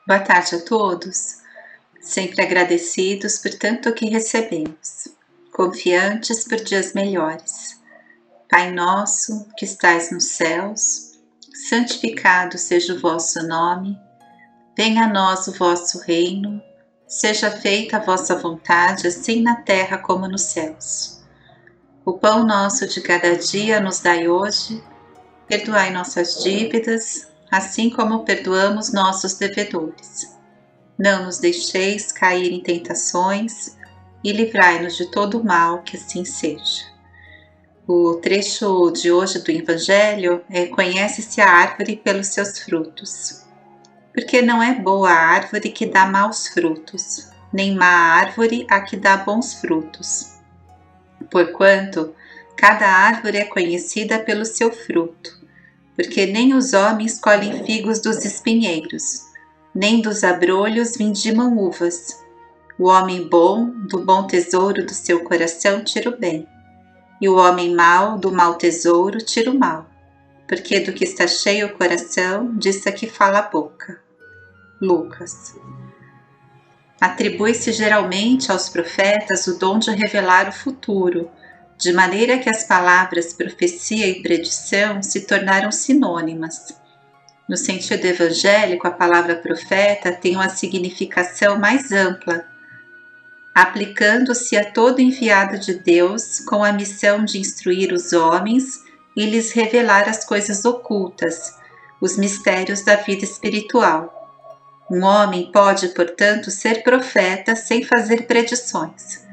Boa tarde a todos, sempre agradecidos por tanto que recebemos, confiantes por dias melhores. Pai nosso, que estais nos céus, santificado seja o vosso nome, venha a nós o vosso reino, seja feita a vossa vontade, assim na terra como nos céus. O pão nosso de cada dia nos dai hoje, perdoai nossas dívidas, assim como perdoamos nossos devedores. Não nos deixeis cair em tentações e livrai-nos de todo o mal, que assim seja. O trecho de hoje do Evangelho é: conhece-se a árvore pelos seus frutos. Porque não é boa a árvore que dá maus frutos, nem má árvore a que dá bons frutos. Porquanto cada árvore é conhecida pelo seu fruto. Porque nem os homens colhem figos dos espinheiros, nem dos abrolhos vindimam uvas. O homem bom, do bom tesouro do seu coração, tira o bem, e o homem mau, do mau tesouro, tira o mal. Porque do que está cheio o coração, disso é que fala a boca. Lucas. Atribui-se geralmente aos profetas o dom de revelar o futuro, de maneira que as palavras profecia e predição se tornaram sinônimas. No sentido evangélico, a palavra profeta tem uma significação mais ampla, aplicando-se a todo enviado de Deus com a missão de instruir os homens e lhes revelar as coisas ocultas, os mistérios da vida espiritual. Um homem pode, portanto, ser profeta sem fazer predições.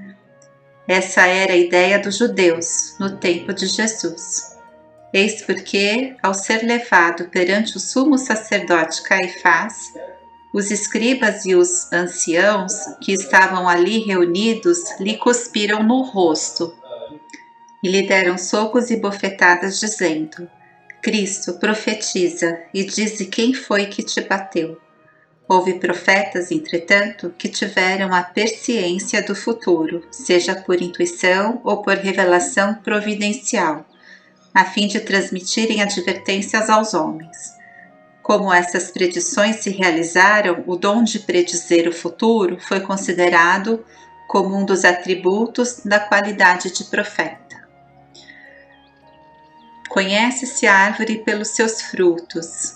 Essa era a ideia dos judeus no tempo de Jesus. Eis porque, ao ser levado perante o sumo sacerdote Caifás, os escribas e os anciãos que estavam ali reunidos lhe cuspiram no rosto e lhe deram socos e bofetadas, dizendo: Cristo, profetiza e dize quem foi que te bateu. Houve profetas, entretanto, que tiveram a presciência do futuro, seja por intuição ou por revelação providencial, a fim de transmitirem advertências aos homens. Como essas predições se realizaram, o dom de predizer o futuro foi considerado como um dos atributos da qualidade de profeta. Conhece-se a árvore pelos seus frutos.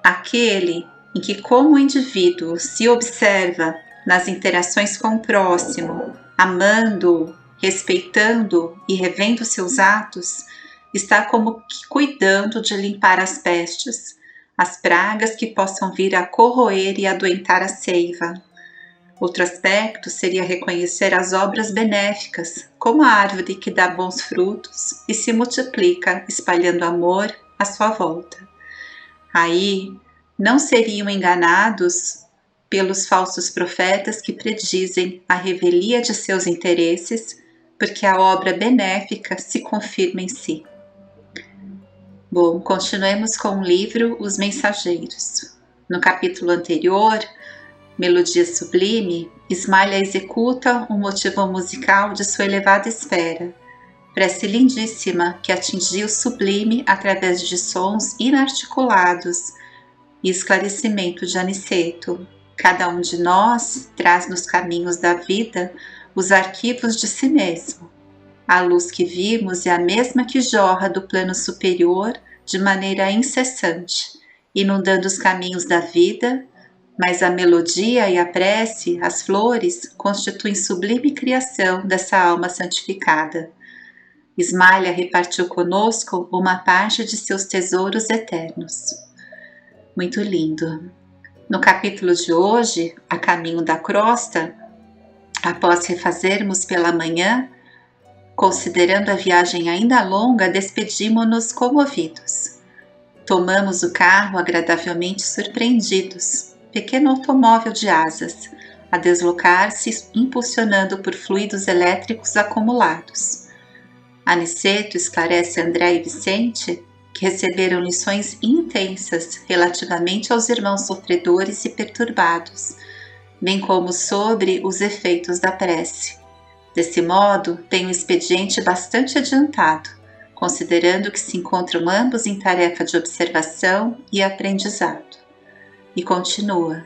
Aquele em que, como o indivíduo se observa nas interações com o próximo, amando, respeitando e revendo seus atos, está como que cuidando de limpar as pestes, as pragas que possam vir a corroer e adoentar a seiva. Outro aspecto seria reconhecer as obras benéficas, como a árvore que dá bons frutos e se multiplica, espalhando amor à sua volta. Aí, não seriam enganados pelos falsos profetas que predizem a revelia de seus interesses, porque a obra benéfica se confirma em si. Bom, continuemos com o livro Os Mensageiros. No capítulo anterior, Melodia Sublime, Ismalha executa um motivo musical de sua elevada esfera, prece lindíssima que atingiu o sublime através de sons inarticulados e esclarecimento de Aniceto. Cada um de nós traz nos caminhos da vida os arquivos de si mesmo. A luz que vimos é a mesma que jorra do plano superior de maneira incessante, inundando os caminhos da vida, mas a melodia e a prece, as flores, constituem sublime criação dessa alma santificada. Ismalha repartiu conosco uma parte de seus tesouros eternos. Muito lindo. No capítulo de hoje, A Caminho da Crosta, após refazermos pela manhã, considerando a viagem ainda longa, despedimo-nos comovidos. Tomamos o carro agradavelmente surpreendidos, pequeno automóvel de asas, a deslocar-se impulsionando por fluidos elétricos acumulados. Aniceto esclarece André e Vicente que receberam lições intensas relativamente aos irmãos sofredores e perturbados, bem como sobre os efeitos da prece. Desse modo, tem um expediente bastante adiantado, considerando que se encontram ambos em tarefa de observação e aprendizado. E continua: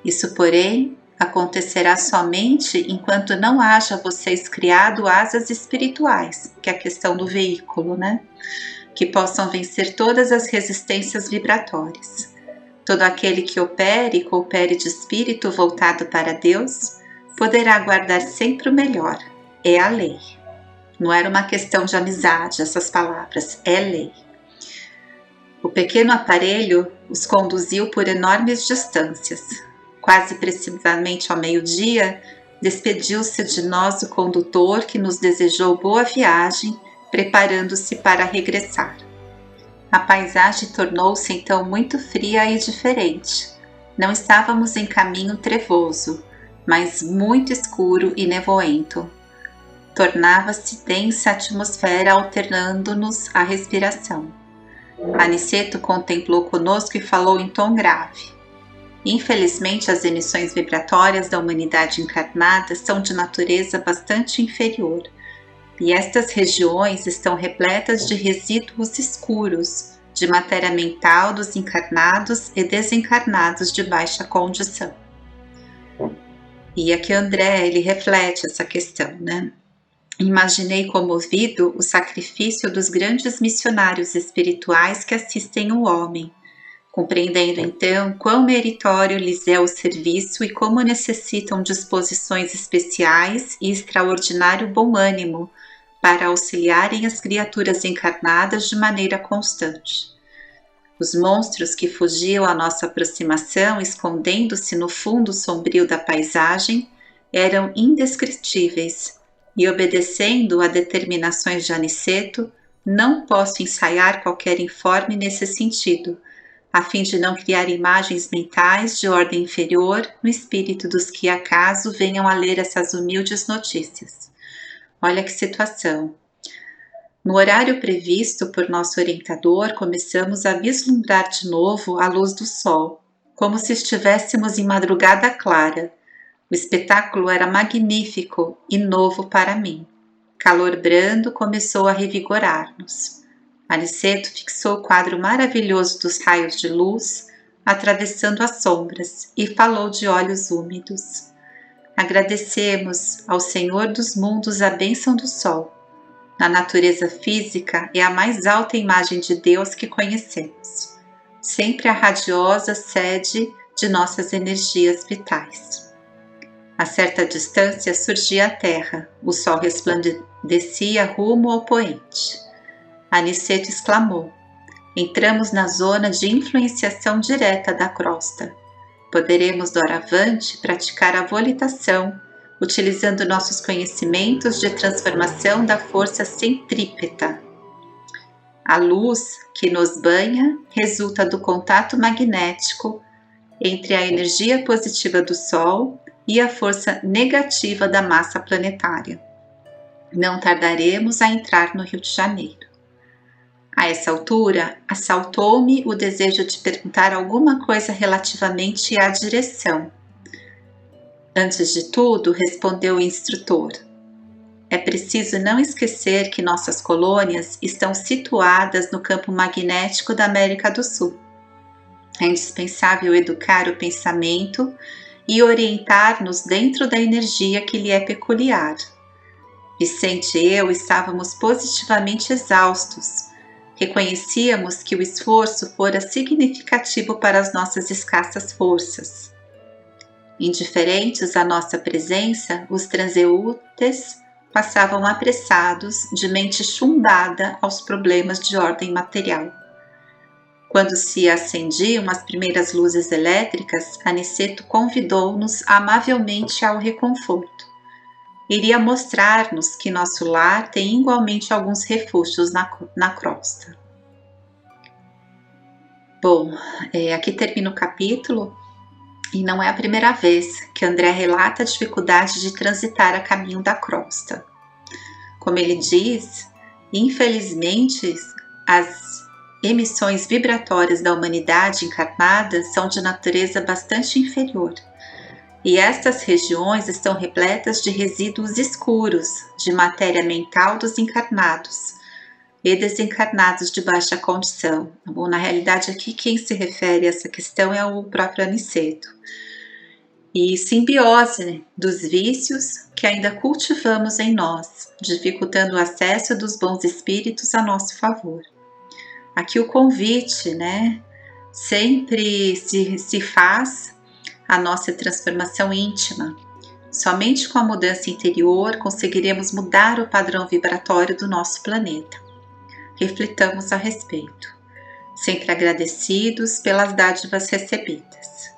isso, porém, acontecerá somente enquanto não haja vocês criado asas espirituais, que é a questão do veículo, né? Que possam vencer todas as resistências vibratórias. Todo aquele que opere e coopere de espírito voltado para Deus poderá guardar sempre o melhor. É a lei. Não era uma questão de amizade, essas palavras, é lei. O pequeno aparelho os conduziu por enormes distâncias. Quase precisamente ao meio-dia, despediu-se de nós o condutor que nos desejou boa viagem, preparando-se para regressar. A paisagem tornou-se então muito fria e diferente. Não estávamos em caminho trevoso, mas muito escuro e nevoento. Tornava-se densa a atmosfera, alternando-nos a respiração. Aniceto contemplou conosco e falou em tom grave. Infelizmente, as emissões vibratórias da humanidade encarnada são de natureza bastante inferior, e estas regiões estão repletas de resíduos escuros, de matéria mental dos encarnados e desencarnados de baixa condição. E aqui André, ele reflete essa questão, né? Imaginei comovido o sacrifício dos grandes missionários espirituais que assistem o homem, compreendendo então quão meritório lhes é o serviço e como necessitam disposições especiais e extraordinário bom ânimo para auxiliarem as criaturas encarnadas de maneira constante. Os monstros que fugiam à nossa aproximação, escondendo-se no fundo sombrio da paisagem, eram indescritíveis, e obedecendo a determinações de Aniceto, não posso ensaiar qualquer informe nesse sentido, a fim de não criar imagens mentais de ordem inferior no espírito dos que acaso venham a ler essas humildes notícias. Olha que situação. No horário previsto por nosso orientador, começamos a vislumbrar de novo a luz do sol, como se estivéssemos em madrugada clara. O espetáculo era magnífico e novo para mim. Calor brando começou a revigorar-nos. Aniceto fixou o quadro maravilhoso dos raios de luz, atravessando as sombras, e falou de olhos úmidos. Agradecemos ao Senhor dos mundos a bênção do sol. Na natureza física é a mais alta imagem de Deus que conhecemos, sempre a radiosa sede de nossas energias vitais. A certa distância surgia a terra, o sol resplandecia rumo ao poente. Aniceto exclamou: entramos na zona de influenciação direta da crosta. Poderemos doravante praticar a volitação, utilizando nossos conhecimentos de transformação da força centrípeta. A luz que nos banha resulta do contato magnético entre a energia positiva do Sol e a força negativa da massa planetária. Não tardaremos a entrar no Rio de Janeiro. A essa altura, assaltou-me o desejo de perguntar alguma coisa relativamente à direção. Antes de tudo, respondeu o instrutor, é preciso não esquecer que nossas colônias estão situadas no campo magnético da América do Sul. É indispensável educar o pensamento e orientar-nos dentro da energia que lhe é peculiar. Vicente e eu estávamos positivamente exaustos. Reconhecíamos que o esforço fora significativo para as nossas escassas forças. Indiferentes à nossa presença, os transeúntes passavam apressados, de mente chumbada aos problemas de ordem material. Quando se acendiam as primeiras luzes elétricas, Aniceto convidou-nos amavelmente ao reconforto. Iria mostrar-nos que nosso lar tem igualmente alguns refúgios na crosta. Bom, aqui termina o capítulo e não é a primeira vez que André relata a dificuldade de transitar a caminho da crosta. Como ele diz, infelizmente as emissões vibratórias da humanidade encarnada são de natureza bastante inferior. E estas regiões estão repletas de resíduos escuros de matéria mental dos encarnados, e desencarnados de baixa condição. Bom, na realidade aqui quem se refere a essa questão é o próprio Aniceto. E simbiose dos vícios que ainda cultivamos em nós, dificultando o acesso dos bons espíritos a nosso favor. Aqui o convite, né, sempre se faz a nossa transformação íntima. Somente com a mudança interior conseguiremos mudar o padrão vibratório do nosso planeta. Reflitamos a respeito, sempre agradecidos pelas dádivas recebidas.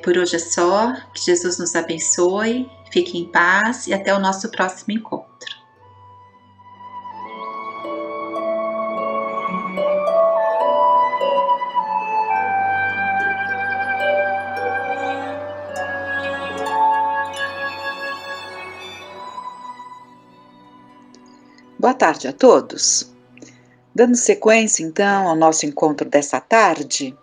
Por hoje é só, que Jesus nos abençoe, fique em paz e até o nosso próximo encontro. Boa tarde a todos. Dando sequência, então, ao nosso encontro dessa tarde,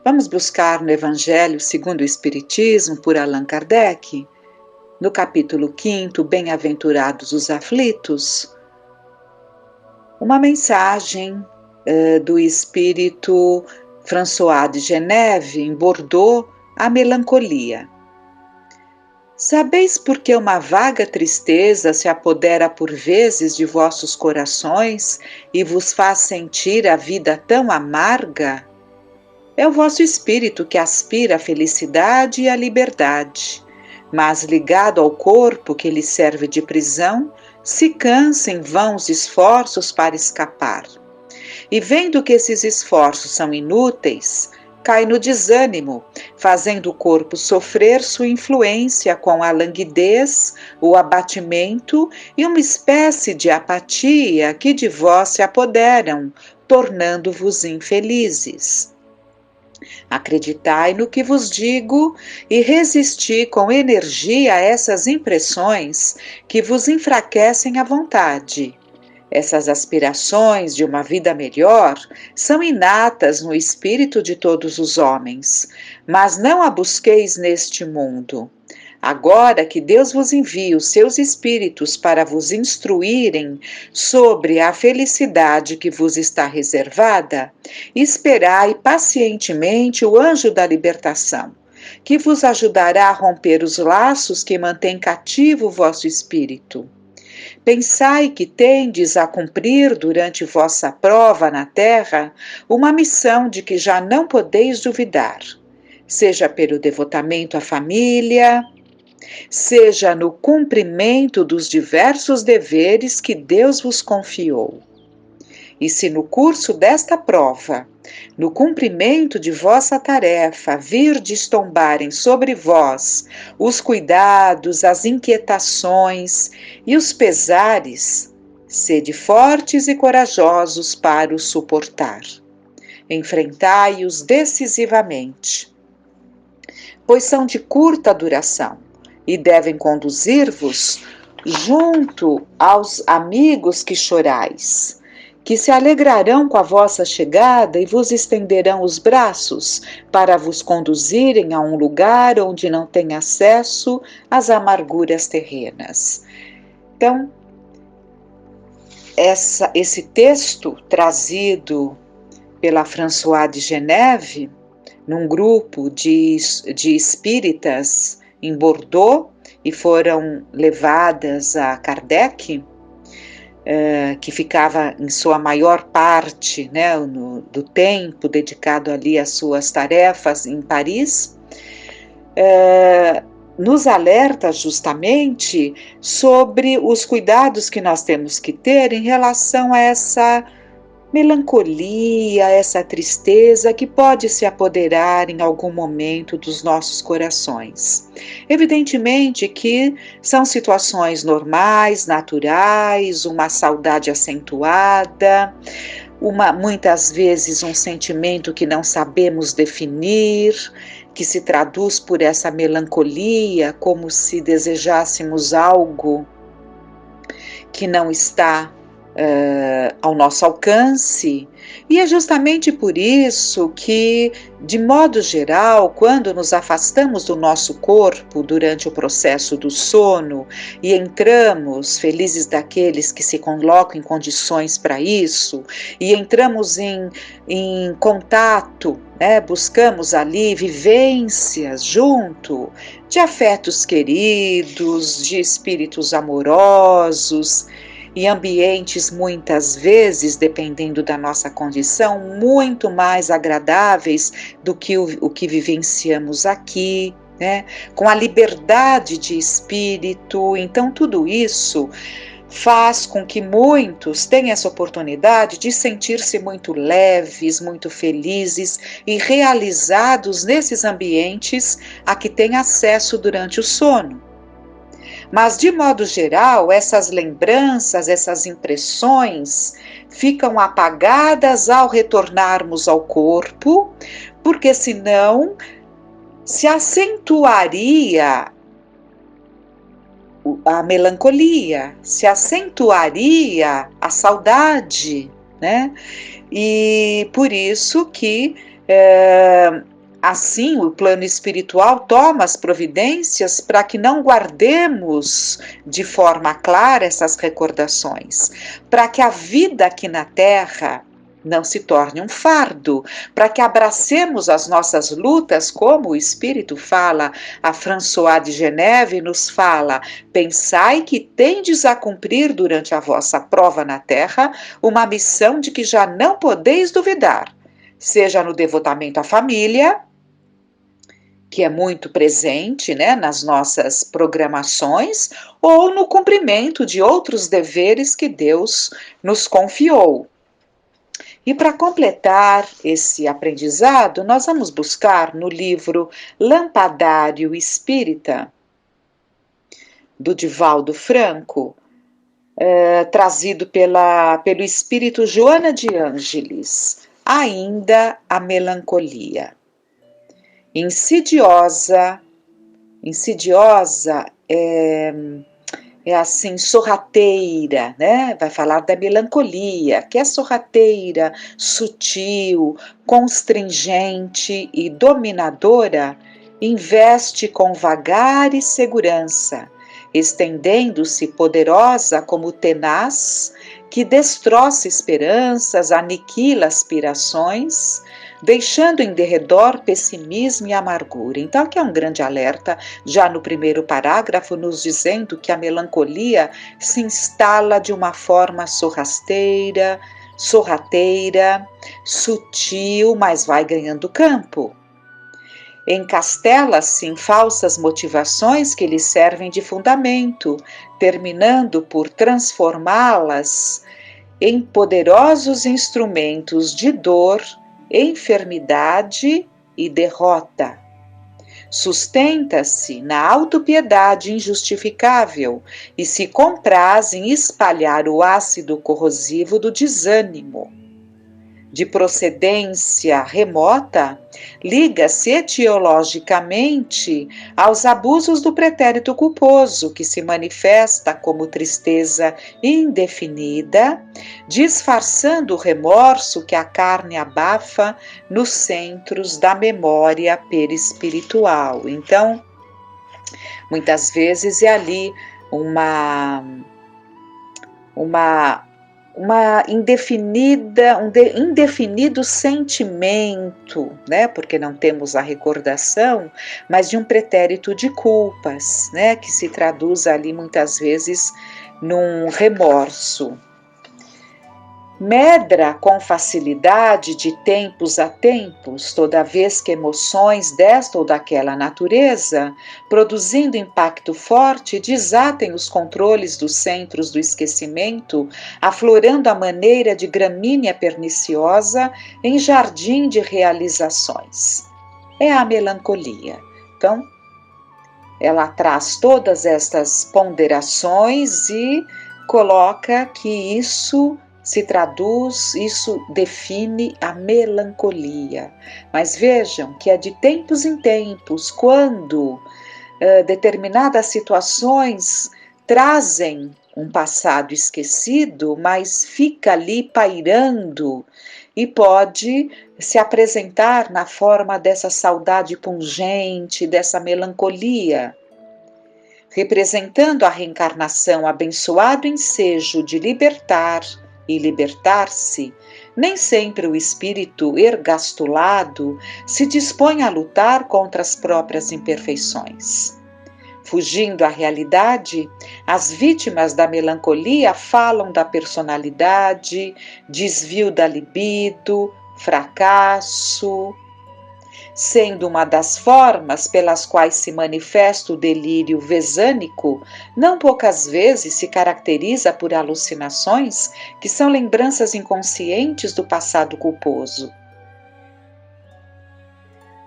vamos buscar no Evangelho segundo o Espiritismo, por Allan Kardec, no capítulo 5, Bem-aventurados os aflitos, uma mensagem do Espírito François de Geneve, em Bordeaux, a melancolia. Sabeis por que uma vaga tristeza se apodera por vezes de vossos corações e vos faz sentir a vida tão amarga? É o vosso espírito que aspira à felicidade e à liberdade, mas ligado ao corpo que lhe serve de prisão, se cansa em vãos esforços para escapar. E vendo que esses esforços são inúteis, cai no desânimo, fazendo o corpo sofrer sua influência com a languidez, o abatimento e uma espécie de apatia que de vós se apoderam, tornando-vos infelizes. Acreditai no que vos digo e resisti com energia a essas impressões que vos enfraquecem a vontade. Essas aspirações de uma vida melhor são inatas no espírito de todos os homens, mas não a busqueis neste mundo. Agora que Deus vos envia os seus espíritos para vos instruírem sobre a felicidade que vos está reservada, esperai pacientemente o anjo da libertação, que vos ajudará a romper os laços que mantêm cativo o vosso espírito. Pensai que tendes a cumprir durante vossa prova na terra uma missão de que já não podeis duvidar, seja pelo devotamento à família, seja no cumprimento dos diversos deveres que Deus vos confiou. E se no curso desta prova, no cumprimento de vossa tarefa, virdes tombarem sobre vós os cuidados, as inquietações e os pesares, sede fortes e corajosos para os suportar. Enfrentai-os decisivamente, pois são de curta duração e devem conduzir-vos junto aos amigos que chorais, que se alegrarão com a vossa chegada e vos estenderão os braços para vos conduzirem a um lugar onde não tem acesso às amarguras terrenas. Então, esse texto trazido pela François de Geneve, num grupo de espíritas em Bordeaux, e foram levadas a Kardec, que ficava em sua maior parte, né, do tempo dedicado ali às suas tarefas em Paris, nos alerta justamente sobre os cuidados que nós temos que ter em relação a essa melancolia, essa tristeza que pode se apoderar em algum momento dos nossos corações. Evidentemente que são situações normais, naturais, uma saudade acentuada, muitas vezes um sentimento que não sabemos definir, que se traduz por essa melancolia, como se desejássemos algo que não está ao nosso alcance, e é justamente por isso que, de modo geral, quando nos afastamos do nosso corpo durante o processo do sono e entramos, felizes daqueles que se colocam em condições para isso, e entramos em contato, buscamos ali vivências junto de afetos queridos, de espíritos amorosos, e ambientes muitas vezes, dependendo da nossa condição, muito mais agradáveis do que o que vivenciamos aqui, com a liberdade de espírito. Então tudo isso faz com que muitos tenham essa oportunidade de sentir-se muito leves, muito felizes e realizados nesses ambientes a que têm acesso durante o sono. Mas, de modo geral, essas lembranças, essas impressões ficam apagadas ao retornarmos ao corpo, porque senão se acentuaria a melancolia, se acentuaria a saudade, E por isso que assim, o plano espiritual toma as providências para que não guardemos de forma clara essas recordações, para que a vida aqui na Terra não se torne um fardo, para que abracemos as nossas lutas, como o Espírito fala a François de Geneve, nos fala: pensai que tendes a cumprir durante a vossa prova na Terra uma missão de que já não podeis duvidar, seja no devotamento à família, que é muito presente, nas nossas programações, ou no cumprimento de outros deveres que Deus nos confiou. E para completar esse aprendizado, nós vamos buscar no livro Lampadário Espírita, do Divaldo Franco, trazido pelo espírito Joana de Ângeles, ainda a melancolia. Insidiosa é assim, sorrateira, Vai falar da melancolia, que é sorrateira, sutil, constringente e dominadora, investe com vagar e segurança, estendendo-se poderosa como tenaz, que destroça esperanças, aniquila aspirações, deixando em derredor pessimismo e amargura. Então, aqui é um grande alerta, já no primeiro parágrafo, nos dizendo que a melancolia se instala de uma forma sorrateira, sutil, mas vai ganhando campo. Encastela-se em falsas motivações que lhe servem de fundamento, terminando por transformá-las em poderosos instrumentos de dor, enfermidade e derrota. Sustenta-se na autopiedade injustificável e se compraz em espalhar o ácido corrosivo do desânimo. De procedência remota, liga-se etiologicamente aos abusos do pretérito culposo, que se manifesta como tristeza indefinida, disfarçando o remorso que a carne abafa nos centros da memória perispiritual. Então, muitas vezes é ali um indefinido sentimento, porque não temos a recordação, mas de um pretérito de culpas, que se traduz ali muitas vezes num remorso. Medra com facilidade de tempos a tempos, toda vez que emoções desta ou daquela natureza, produzindo impacto forte, desatem os controles dos centros do esquecimento, aflorando a maneira de gramínea perniciosa em jardim de realizações. É a melancolia. Então, ela traz todas estas ponderações e coloca que isso define a melancolia. Mas vejam que é de tempos em tempos, quando determinadas situações trazem um passado esquecido, mas fica ali pairando e pode se apresentar na forma dessa saudade pungente, dessa melancolia, representando a reencarnação, abençoado ensejo de libertar e libertar-se. Nem sempre o espírito ergastulado se dispõe a lutar contra as próprias imperfeições. Fugindo à realidade, as vítimas da melancolia falam da personalidade, desvio da libido, fracasso, sendo uma das formas pelas quais se manifesta o delírio vesânico, não poucas vezes se caracteriza por alucinações que são lembranças inconscientes do passado culposo.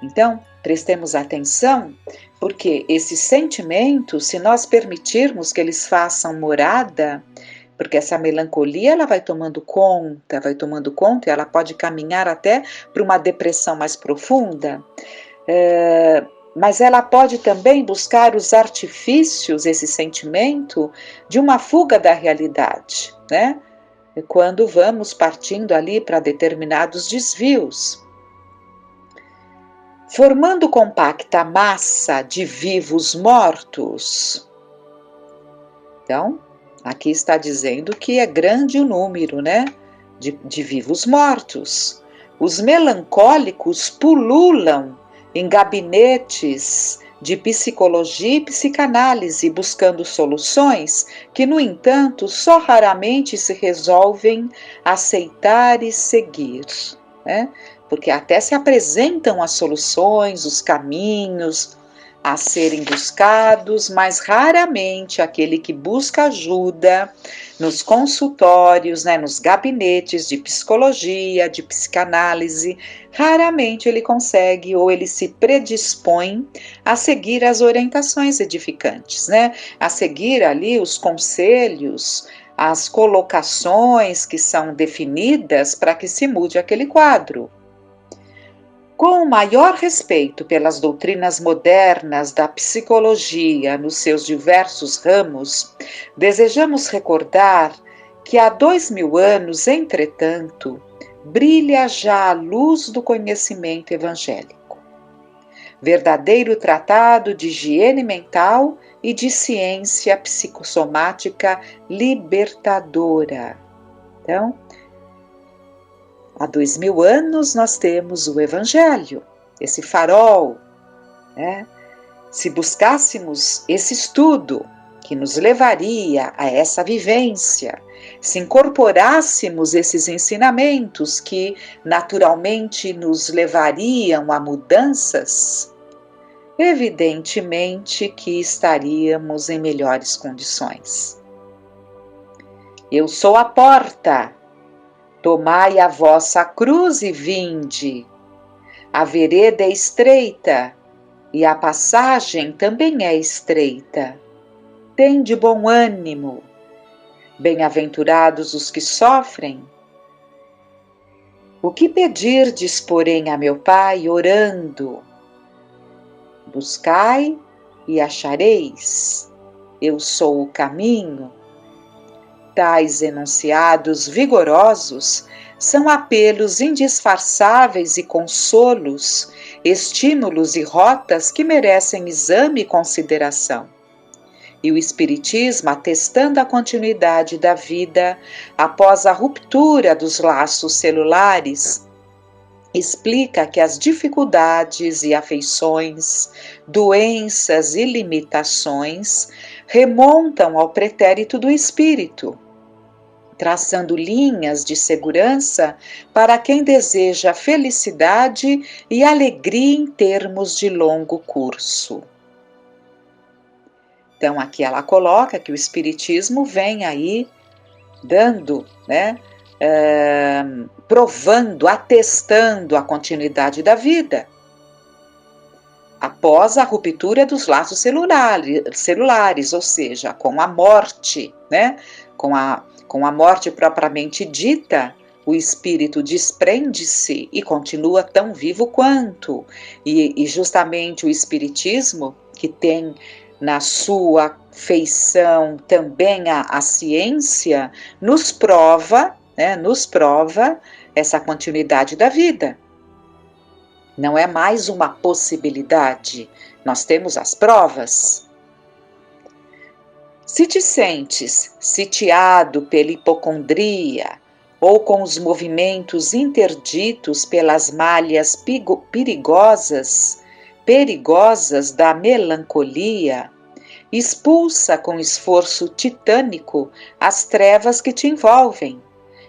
Então, prestemos atenção, porque esses sentimentos, se nós permitirmos que eles façam morada, porque essa melancolia ela vai tomando conta e ela pode caminhar até para uma depressão mais profunda, mas ela pode também buscar os artifícios, esse sentimento, de uma fuga da realidade, né? Quando vamos partindo ali para determinados desvios. Formando compacta massa de vivos mortos. Então, aqui está dizendo que é grande o número, né, de vivos mortos. Os melancólicos pululam em gabinetes de psicologia e psicanálise, buscando soluções que, no entanto, só raramente se resolvem aceitar e seguir, né? Porque até se apresentam as soluções, os caminhos a serem buscados, mas raramente aquele que busca ajuda nos consultórios, né, nos gabinetes de psicologia, de psicanálise, raramente ele consegue ou ele se predispõe a seguir as orientações edificantes, né, a seguir ali os conselhos, as colocações que são definidas para que se mude aquele quadro. Com o maior respeito pelas doutrinas modernas da psicologia nos seus diversos ramos, desejamos recordar que há 2000 anos, entretanto, brilha já a luz do conhecimento evangélico. Verdadeiro tratado de higiene mental e de ciência psicossomática libertadora. Então, há 2000 anos nós temos o Evangelho, esse farol, né? Se buscássemos esse estudo que nos levaria a essa vivência, se incorporássemos esses ensinamentos que naturalmente nos levariam a mudanças, evidentemente que estaríamos em melhores condições. Eu sou a porta. Tomai a vossa cruz e vinde. A vereda é estreita, e a passagem também é estreita. Tende bom ânimo. Bem-aventurados os que sofrem. O que pedirdes, porém, a meu Pai, orando? Buscai e achareis. Eu sou o caminho. Tais enunciados vigorosos são apelos indisfarçáveis e consolos, estímulos e rotas que merecem exame e consideração. E o Espiritismo, atestando a continuidade da vida após a ruptura dos laços celulares, explica que as dificuldades e afeições, doenças e limitações remontam ao pretérito do espírito, traçando linhas de segurança para quem deseja felicidade e alegria em termos de longo curso. Então, aqui ela coloca que o Espiritismo vem aí dando, né, provando, atestando a continuidade da vida após a ruptura dos laços celulares, ou seja, com a morte, né, com a morte propriamente dita, o espírito desprende-se e continua tão vivo quanto. E justamente o Espiritismo, que tem na sua feição também a ciência, nos prova essa continuidade da vida. Não é mais uma possibilidade, nós temos as provas. Se te sentes sitiado pela hipocondria ou com os movimentos interditos pelas malhas perigosas da melancolia, expulsa com esforço titânico as trevas que te envolvem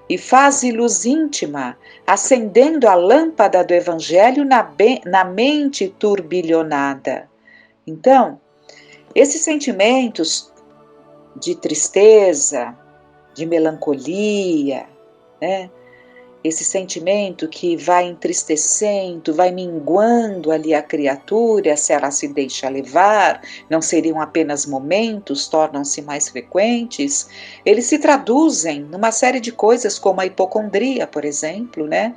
e faz luz íntima, acendendo a lâmpada do Evangelho na mente turbilhonada. Então, esses sentimentos de tristeza, de melancolia, né? Esse sentimento que vai entristecendo, vai minguando ali a criatura, se ela se deixa levar, não seriam apenas momentos, tornam-se mais frequentes, eles se traduzem numa série de coisas como a hipocondria, por exemplo, né?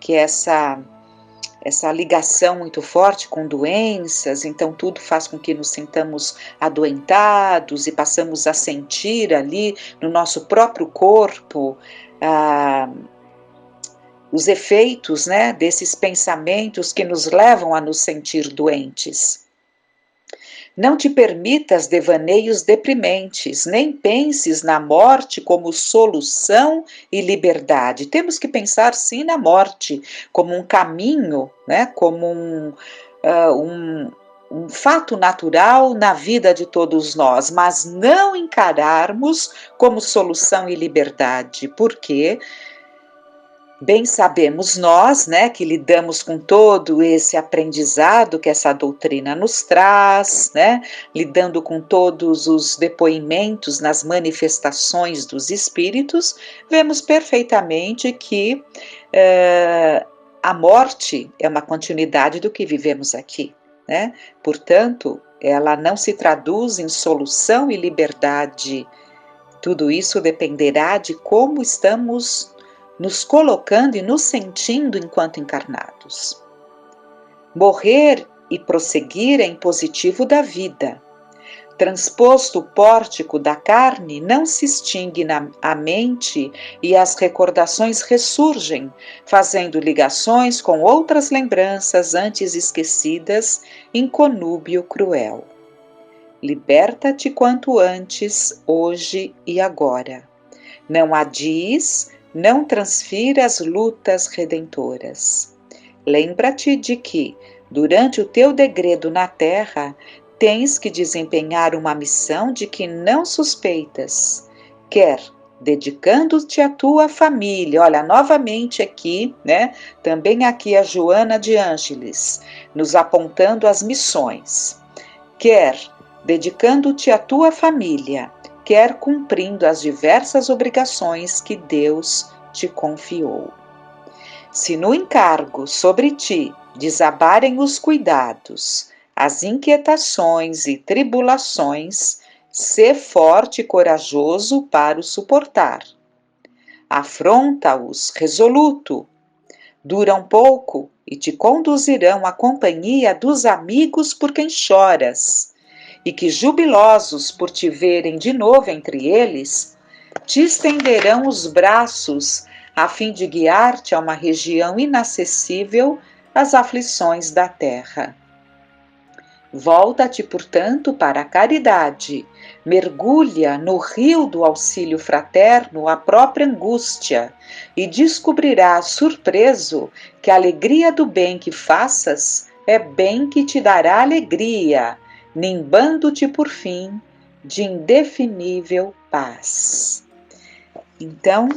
Que é essa ligação muito forte com doenças, então tudo faz com que nos sintamos adoentados e passamos a sentir ali no nosso próprio corpo os efeitos, né, desses pensamentos que nos levam a nos sentir doentes. Não te permitas devaneios deprimentes, nem penses na morte como solução e liberdade. Temos que pensar sim na morte como um caminho, né, como um fato natural na vida de todos nós, mas não encararmos como solução e liberdade, porque bem sabemos nós, né, que lidamos com todo esse aprendizado que essa doutrina nos traz, né, lidando com todos os depoimentos nas manifestações dos espíritos, vemos perfeitamente que a morte é uma continuidade do que vivemos aqui, né? Portanto, ela não se traduz em solução e liberdade. Tudo isso dependerá de como estamos nos colocando e nos sentindo enquanto encarnados. Morrer e prosseguir é impositivo da vida. Transposto o pórtico da carne, não se extingue a mente e as recordações ressurgem, fazendo ligações com outras lembranças antes esquecidas em conúbio cruel. Liberta-te quanto antes, hoje e agora. Não adies, não transfira as lutas redentoras. Lembra-te de que, durante o teu degredo na terra, tens que desempenhar uma missão de que não suspeitas, quer dedicando-te à tua família. Olha, novamente aqui, né? Também aqui a Joana de Ângeles, nos apontando as missões. Quer dedicando-te à tua família, quer cumprindo as diversas obrigações que Deus te confiou. Se no encargo sobre ti desabarem os cuidados, as inquietações e tribulações, sê forte e corajoso para os suportar. Afronta-os resoluto, duram pouco e te conduzirão à companhia dos amigos por quem choras, e que, jubilosos por te verem de novo entre eles, te estenderão os braços a fim de guiar-te a uma região inacessível às aflições da terra. Volta-te, portanto, para a caridade, mergulha no rio do auxílio fraterno a própria angústia e descobrirás, surpreso, que a alegria do bem que faças é bem que te dará alegria, nimbando-te por fim de indefinível paz. Então,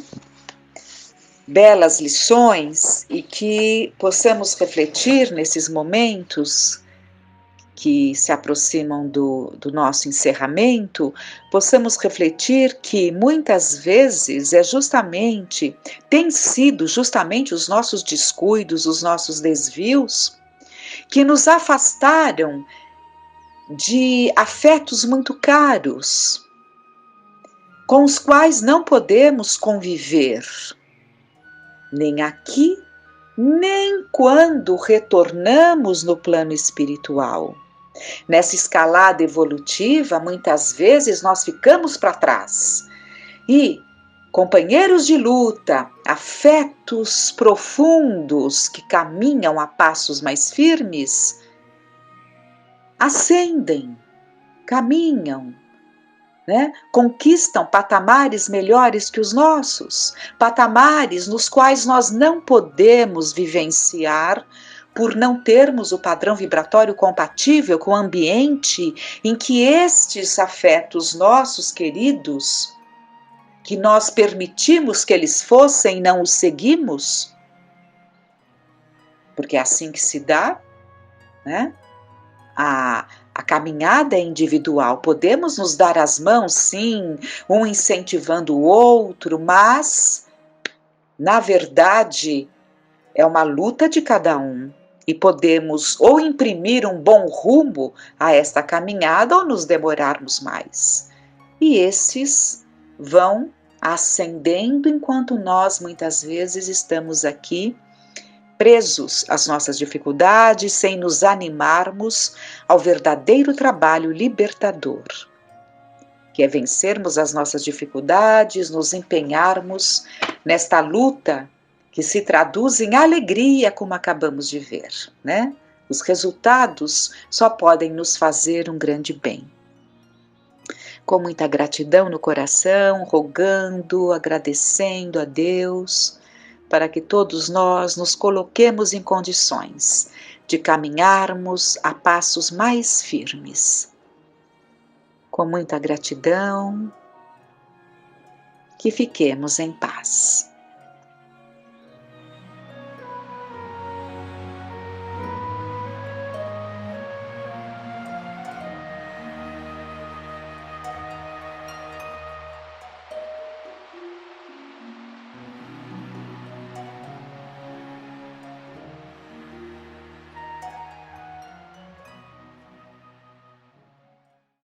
belas lições, e que possamos refletir nesses momentos que se aproximam do nosso encerramento, possamos refletir que muitas vezes tem sido justamente os nossos descuidos, os nossos desvios, que nos afastaram de afetos muito caros, com os quais não podemos conviver, nem aqui, nem quando retornamos no plano espiritual. Nessa escalada evolutiva, muitas vezes nós ficamos para trás. E companheiros de luta, afetos profundos que caminham a passos mais firmes, ascendem, caminham, né? Conquistam patamares melhores que os nossos, patamares nos quais nós não podemos vivenciar por não termos o padrão vibratório compatível com o ambiente em que estes afetos nossos queridos, que nós permitimos que eles fossem e não os seguimos, porque é assim que se dá, né? A caminhada é individual, podemos nos dar as mãos, sim, um incentivando o outro, mas, na verdade, é uma luta de cada um. E podemos ou imprimir um bom rumo a esta caminhada ou nos demorarmos mais. E esses vão ascendendo enquanto nós, muitas vezes, estamos aqui presos às nossas dificuldades, sem nos animarmos ao verdadeiro trabalho libertador, que é vencermos as nossas dificuldades, nos empenharmos nesta luta que se traduz em alegria, como acabamos de ver, né? Os resultados só podem nos fazer um grande bem. Com muita gratidão no coração, rogando, agradecendo a Deus, para que todos nós nos coloquemos em condições de caminharmos a passos mais firmes. Com muita gratidão, que fiquemos em paz.